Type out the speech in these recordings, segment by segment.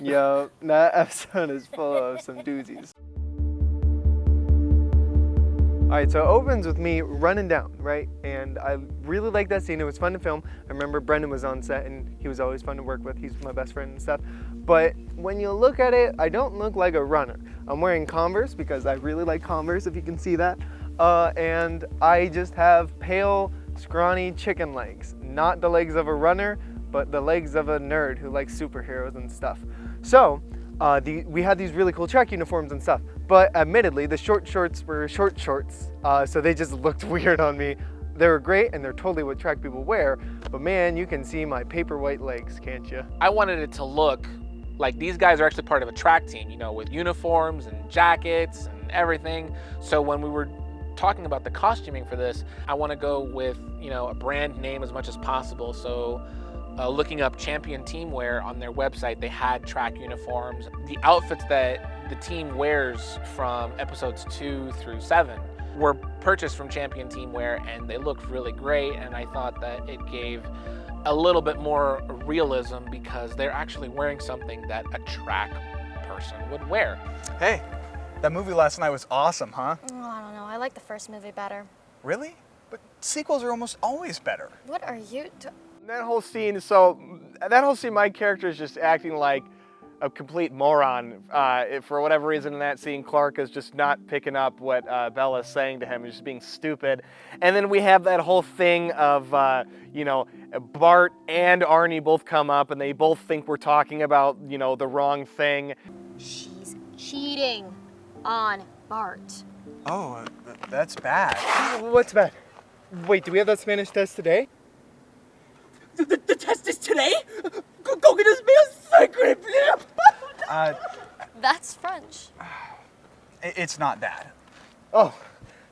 Yo, that episode is full of some doozies. Alright, so it opens with me running down, right? And I really like that scene. It was fun to film. I remember Brendan was on set and he was always fun to work with. He's my best friend and stuff. But when you look at it, I don't look like a runner. I'm wearing Converse because I really like Converse, if you can see that. And I just have pale, scrawny chicken legs. Not the legs of a runner, but the legs of a nerd who likes superheroes and stuff. So, we had these really cool track uniforms and stuff, but admittedly the short shorts were short shorts, so they just looked weird on me. They were great and they're totally what track people wear, but man, you can see my paper white legs, can't you? I wanted it to look like these guys are actually part of a track team, you know, with uniforms and jackets and everything. So when we were talking about the costuming for this, I want to go with, you know, a brand name as much as possible. So looking up Champion Teamwear on their website, they had track uniforms. The outfits that the team wears from episodes 2 through 7 were purchased from Champion Teamwear, and they looked really great, and I thought that it gave a little bit more realism because they're actually wearing something that a track person would wear. Hey, that movie last night was awesome, huh? Oh, I don't know. I like the first movie better. Really? But sequels are almost always better. What are you That whole scene, my character is just acting like a complete moron. For whatever reason in that scene, Clark is just not picking up what Bella's saying to him. He's just being stupid. And then we have that whole thing of, you know, Bart and Arnie both come up and they both think we're talking about, you know, the wrong thing. She's cheating on Bart. Oh, that's bad. What's bad? Wait, do we have that Spanish test today? The test is today? Go get us me a sacre flip! That's French. It's not that. Oh,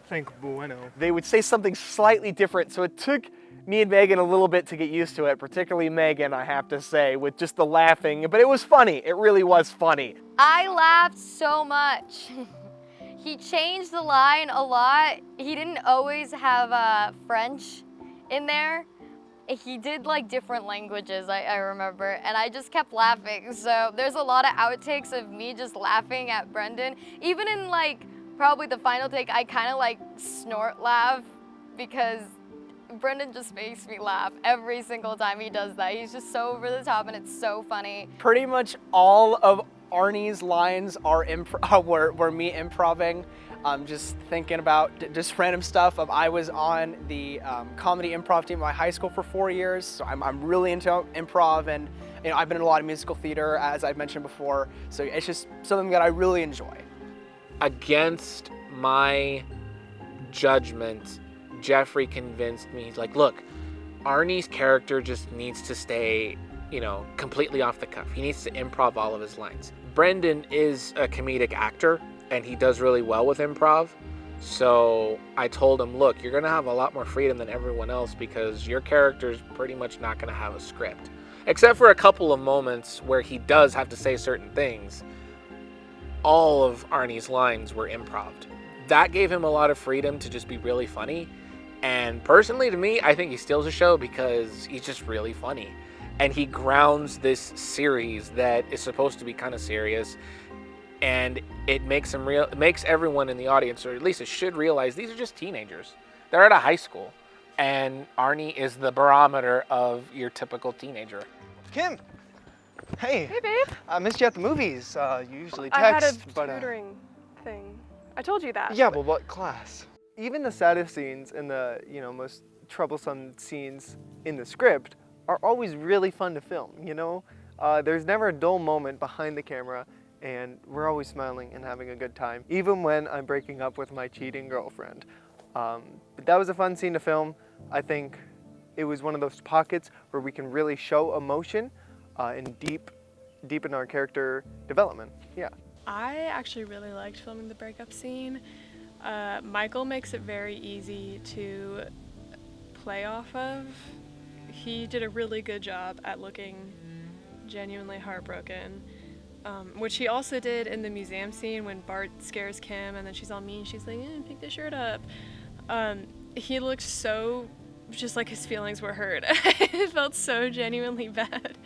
thank bueno. They would say something slightly different, so it took me and Megan a little bit to get used to it, particularly Megan, I have to say, with just the laughing, but it was funny. It really was funny. I laughed so much. He changed the line a lot. He didn't always have French in there. He did like different languages, I remember, and I just kept laughing. So there's a lot of outtakes of me just laughing at Brendan. Even in like probably the final take, I kind of like snort laugh because Brendan just makes me laugh every single time he does that. He's just so over the top and it's so funny. Pretty much all of Arnie's lines are were me improving. Just thinking about just random stuff. I was on the comedy improv team at my high school for 4 years, so I'm really into improv, and you know, I've been in a lot of musical theater, as I've mentioned before, so it's just something that I really enjoy. Against my judgment, Jeffrey convinced me. He's like, look, Arnie's character just needs to stay, you know, completely off the cuff. He needs to improv all of his lines. Brendan is a comedic actor, and he does really well with improv. So I told him, look, you're gonna have a lot more freedom than everyone else because your character's pretty much not gonna have a script. Except for a couple of moments where he does have to say certain things. All of Arnie's lines were improv'd. That gave him a lot of freedom to just be really funny. And personally to me, I think he steals the show because he's just really funny. And he grounds this series that is supposed to be kind of serious, and it makes him real. It makes everyone in the audience, or at least it should, realize these are just teenagers. They're at a high school, and Arnie is the barometer of your typical teenager. Kim, hey. Hey, babe. I missed you at the movies. You usually text, I had a but tutoring thing. I told you that. yeah, but what class? Even the saddest scenes and the, you know, most troublesome scenes in the script are always really fun to film, you know? There's never a dull moment behind the camera, and we're always smiling and having a good time, even when I'm breaking up with my cheating girlfriend. But that was a fun scene to film. I think it was one of those pockets where we can really show emotion and deepen our character development. Yeah. I actually really liked filming the breakup scene. Michael makes it very easy to play off of. He did a really good job at looking genuinely heartbroken, which he also did in the museum scene when Bart scares Kim and then she's all mean. She's like, pick the shirt up. He looked so just like his feelings were hurt. It felt so genuinely bad.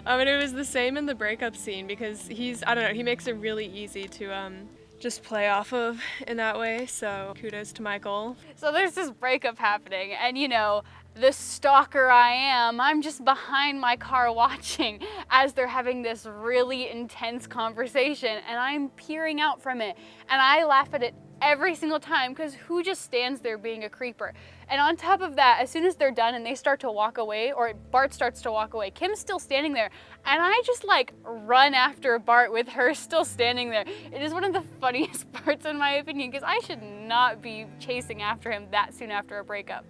And it was the same in the breakup scene because I don't know, he makes it really easy to just play off of in that way. So kudos to Michael. So there's this breakup happening, and you know, the stalker I am, I'm just behind my car watching as they're having this really intense conversation, and I'm peering out from it, and I laugh at it every single time because who just stands there being a creeper? And on top of that, as soon as they're done and they start to walk away, or Bart starts to walk away, Kim's still standing there, and I just like run after Bart with her still standing there. It is one of the funniest parts in my opinion because I should not be chasing after him that soon after a breakup.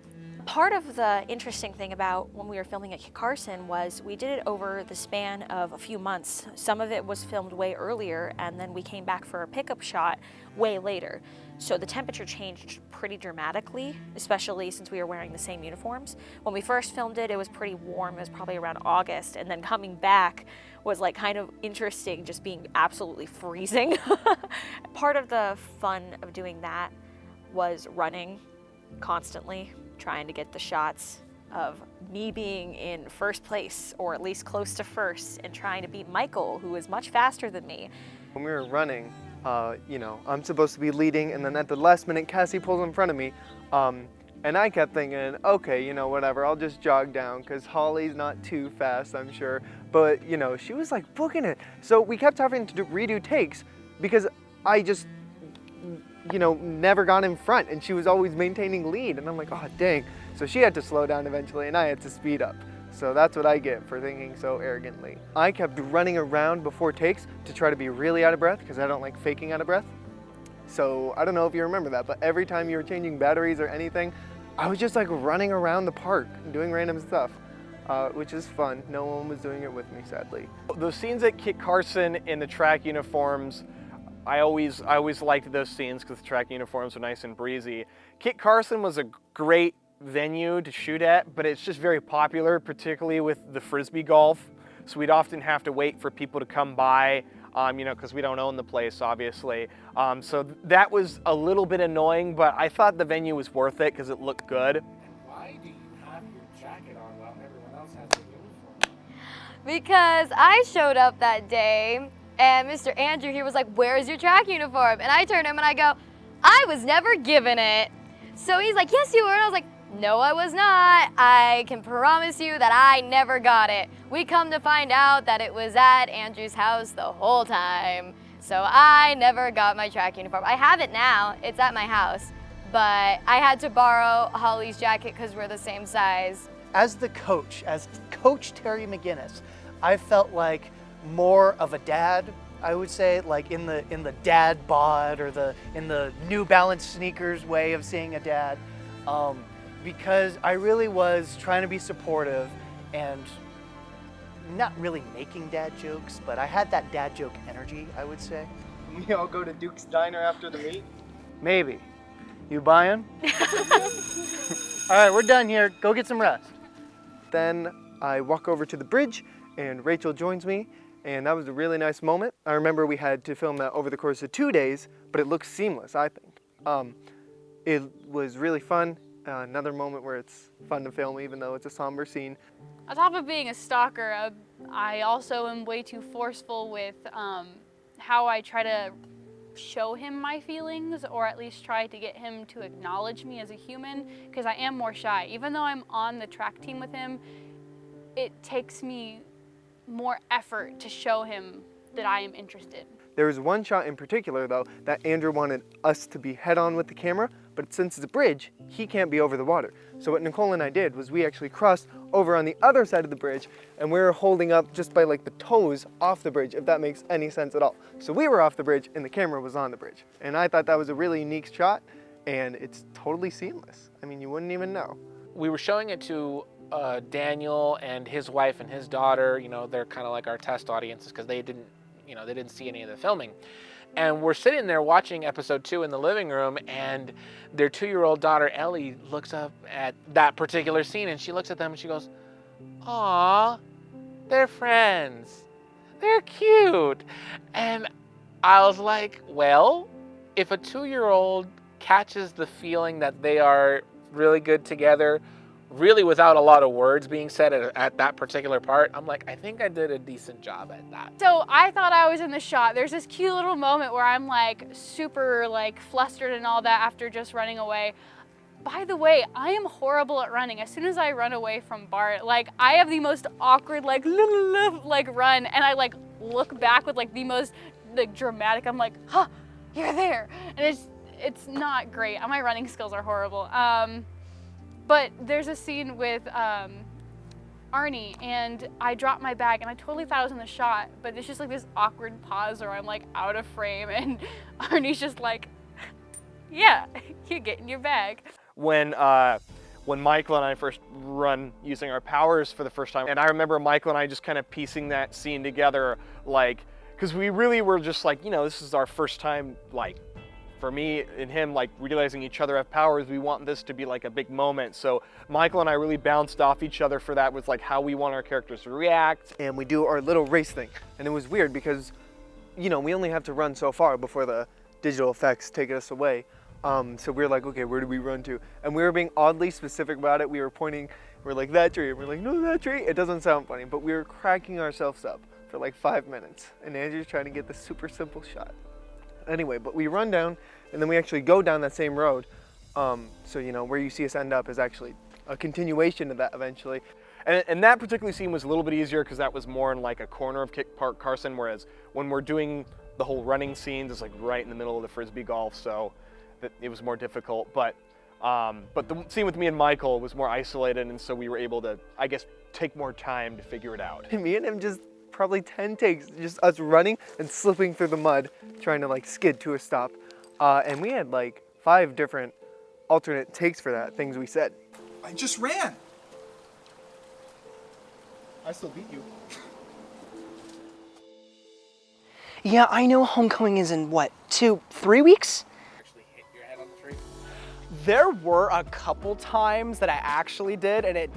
Part of the interesting thing about when we were filming at Kit Carson was we did it over the span of a few months. Some of it was filmed way earlier, and then we came back for a pickup shot way later. So the temperature changed pretty dramatically, especially since we were wearing the same uniforms. When we first filmed it, it was pretty warm. It was probably around August, and then coming back was like kind of interesting, just being absolutely freezing. Part of the fun of doing that was running constantly, trying to get the shots of me being in first place, or at least close to first, and trying to beat Michael, who is much faster than me. When we were running, you know, I'm supposed to be leading, and then at the last minute, Cassie pulls in front of me, and I kept thinking, okay, you know, whatever, I'll just jog down, because Holly's not too fast, I'm sure, but, you know, she was like booking it. So we kept having to redo takes, because I just, you know, never got in front, and she was always maintaining lead, and I'm like, oh dang. So she had to slow down eventually, and I had to speed up. So that's what I get for thinking so arrogantly. I kept running around before takes to try to be really out of breath, because I don't like faking out of breath. So I don't know if you remember that, but every time you were changing batteries or anything, I was just like running around the park doing random stuff, which is fun. No one was doing it with me, sadly. Those scenes at Kit Carson in the track uniforms, I always liked those scenes because the track uniforms were nice and breezy. Kit Carson was a great venue to shoot at, but it's just very popular, particularly with the Frisbee golf. So we'd often have to wait for people to come by, you know, because we don't own the place, obviously. So that was a little bit annoying, but I thought the venue was worth it because it looked good. Why do you have your jacket on while everyone else has their uniform? Because I showed up that day and Mr. Andrew here was like, where's your track uniform? And I turned to him and I go, I was never given it. So he's like, yes, you were. And I was like, no, I was not. I can promise you that I never got it. We come to find out that it was at Andrew's house the whole time. So I never got my track uniform. I have it now. It's at my house. But I had to borrow Holly's jacket because we're the same size. As the coach, as Coach Terry McGinnis, I felt like more of a dad, I would say, like in the dad bod or in the New Balance sneakers way of seeing a dad, because I really was trying to be supportive and not really making dad jokes, but I had that dad joke energy, I would say. We all go to Duke's Diner after the meet? Maybe. You buying? All right, we're done here. Go get some rest. Then I walk over to the bridge and Rachel joins me, and that was a really nice moment. I remember we had to film that over the course of 2 days, but it looks seamless, I think. It was really fun. Another moment where it's fun to film even though it's a somber scene. On top of being a stalker, I also am way too forceful with how I try to show him my feelings, or at least try to get him to acknowledge me as a human, because I am more shy. Even though I'm on the track team with him, it takes me more effort to show him that I am interested. There was one shot in particular though that Andrew wanted us to be head on with the camera, but since it's a bridge, he can't be over the water. So what Nicole and I did was we actually crossed over on the other side of the bridge, and we were holding up just by like the toes off the bridge, if that makes any sense at all. So we were off the bridge and the camera was on the bridge. And I thought that was a really unique shot, and it's totally seamless. I mean, you wouldn't even know. We were showing it to Daniel and his wife and his daughter. You know, they're kind of like our test audiences because they didn't see any of the filming. And we're sitting there watching episode 2 in the living room, and their 2-year-old daughter, Ellie, looks up at that particular scene, and she looks at them and she goes, "Aw, they're friends. They're cute." And I was like, well, if a 2-year-old catches the feeling that they are really good together really without a lot of words being said at that particular part, I'm like, I think I did a decent job at that. So I thought I was in the shot. There's this cute little moment where I'm like super like flustered and all that after just running away. By the way, I am horrible at running. As soon as I run away from Bart, like I have the most awkward like run, and I like look back with like the most like dramatic. I'm like, huh, you're there, and it's not great. My running skills are horrible. But there's a scene with Arnie, and I dropped my bag, and I totally thought I was in the shot, but it's just like this awkward pause where I'm like out of frame, and Arnie's just like, yeah, you get in your bag. When Michael and I first run using our powers for the first time, and I remember Michael and I just kind of piecing that scene together, like, because we really were just like, you know, this is our first time, like, for me and him, like, realizing each other have powers. We want this to be like a big moment. So Michael and I really bounced off each other for that, with like how we want our characters to react. And we do our little race thing. And it was weird because, you know, we only have to run so far before the digital effects take us away. So we were like, okay, where do we run to? And we were being oddly specific about it. We were pointing, we're like, that tree. And we're like, no, that tree. It doesn't sound funny, but we were cracking ourselves up for like 5 minutes. And Andrew's trying to get the super simple shot. Anyway, but we run down, and then we actually go down that same road. So, you know, where you see us end up is actually a continuation of that eventually. And that particular scene was a little bit easier because that was more in like a corner of Park Carson, whereas when we're doing the whole running scenes, it's like right in the middle of the Frisbee golf, so it was more difficult. But the scene with me and Michael was more isolated, and so we were able to, I guess, take more time to figure it out. And me and him just probably 10 takes, just us running and slipping through the mud, trying to like skid to a stop. And we had like 5 different alternate takes for that, things we said. I just ran. I still beat you. Yeah, I know homecoming is in what, 2-3 weeks? There were a couple times that I actually did, and it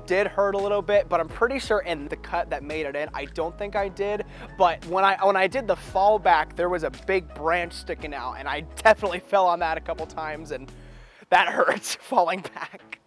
did hurt a little bit, but I'm pretty sure in the cut that made it in, I don't think I did. But when I did the fallback, there was a big branch sticking out, and I definitely fell on that a couple times, and that hurt falling back.